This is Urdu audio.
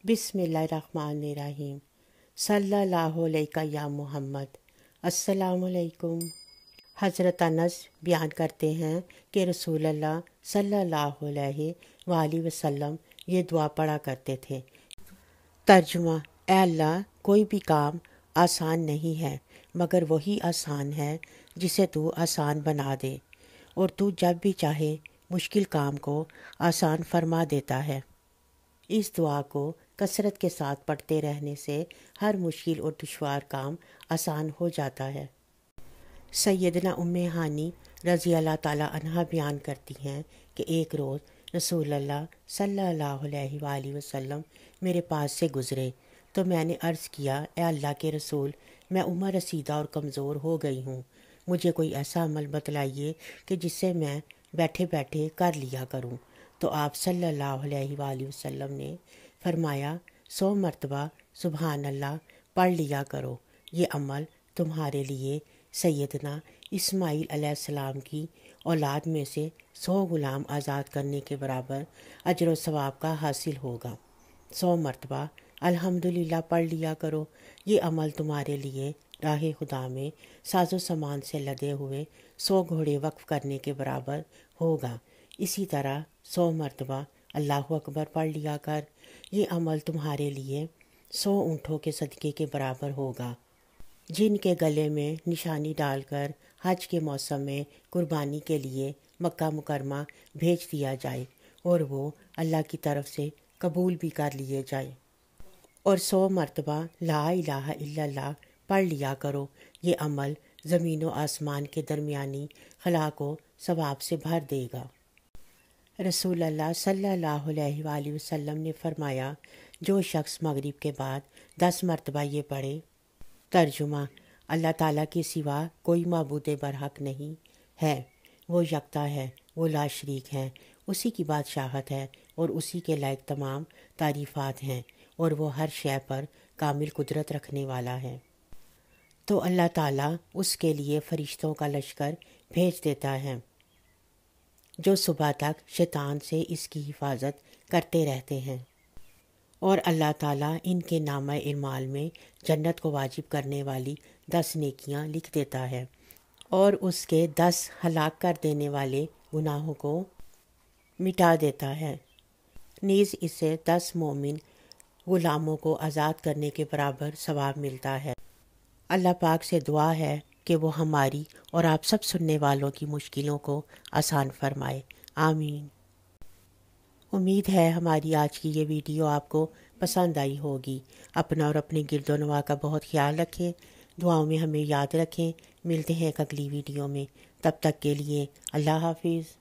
بسم اللہ الرحمن الرحیم۔ صلی اللہ علیہ یا محمد۔ السلام علیکم۔ حضرت انس بیان کرتے ہیں کہ رسول اللہ صلی اللہ علیہ وآلہ وسلم یہ دعا پڑھا کرتے تھے۔ ترجمہ: اے اللہ، کوئی بھی کام آسان نہیں ہے مگر وہی آسان ہے جسے تو آسان بنا دے، اور تو جب بھی چاہے مشکل کام کو آسان فرما دیتا ہے۔ اس دعا کو کثرت کے ساتھ پڑھتے رہنے سے ہر مشکل اور دشوار کام آسان ہو جاتا ہے۔ سیدنا ام ہانی رضی اللہ تعالیٰ عنہا بیان کرتی ہیں کہ ایک روز رسول اللہ صلی اللہ علیہ وآلہ وسلم میرے پاس سے گزرے تو میں نے عرض کیا، اے اللہ کے رسول، میں عمر رسیدہ اور کمزور ہو گئی ہوں، مجھے کوئی ایسا عمل بتلائیے کہ جس سے میں بیٹھے بیٹھے کر لیا کروں۔ تو آپ صلی اللہ علیہ وآلہ وسلم نے فرمایا، 100 مرتبہ سبحان اللہ پڑھ لیا کرو، یہ عمل تمہارے لیے سیدنا اسماعیل علیہ السلام کی اولاد میں سے 100 غلام آزاد کرنے کے برابر اجر و ثواب کا حاصل ہوگا۔ 100 مرتبہ الحمدللہ پڑھ لیا کرو، یہ عمل تمہارے لیے راہ خدا میں ساز و سامان سے لدے ہوئے 100 گھوڑے وقف کرنے کے برابر ہوگا۔ اسی طرح 100 مرتبہ اللہ اکبر پڑھ لیا کر، یہ عمل تمہارے لیے 100 اونٹوں کے صدقے کے برابر ہوگا، جن کے گلے میں نشانی ڈال کر حج کے موسم میں قربانی کے لیے مکہ مکرمہ بھیج دیا جائے اور وہ اللہ کی طرف سے قبول بھی کر لیے جائیں۔ اور 100 مرتبہ لا الہ الا اللہ پڑھ لیا کرو، یہ عمل زمین و آسمان کے درمیانی خلا کو ثواب سے بھر دے گا۔ رسول اللہ صلی اللہ علیہ وآلہ وسلم نے فرمایا، جو شخص مغرب کے بعد 10 مرتبہ یہ پڑھے۔ ترجمہ: اللہ تعالیٰ کے سوا کوئی معبود برحق نہیں ہے، وہ یکتا ہے، وہ لا شریک ہے، اسی کی بادشاہت ہے اور اسی کے لائق تمام تعریفات ہیں، اور وہ ہر شے پر کامل قدرت رکھنے والا ہے۔ تو اللہ تعالیٰ اس کے لیے فرشتوں کا لشکر بھیج دیتا ہے جو صبح تک شیطان سے اس کی حفاظت کرتے رہتے ہیں، اور اللہ تعالیٰ ان کے نامہ اعمال میں جنت کو واجب کرنے والی 10 نیکیاں لکھ دیتا ہے، اور اس کے 10 ہلاک کر دینے والے گناہوں کو مٹا دیتا ہے۔ نیز اسے 10 مومن غلاموں کو آزاد کرنے کے برابر ثواب ملتا ہے۔ اللہ پاک سے دعا ہے کہ وہ ہماری اور آپ سب سننے والوں کی مشکلوں کو آسان فرمائے، آمین۔ امید ہے ہماری آج کی یہ ویڈیو آپ کو پسند آئی ہوگی۔ اپنا اور اپنے گرد و نواح کا بہت خیال رکھیں، دعاؤں میں ہمیں یاد رکھیں۔ ملتے ہیں ایک اگلی ویڈیو میں، تب تک کے لیے اللہ حافظ۔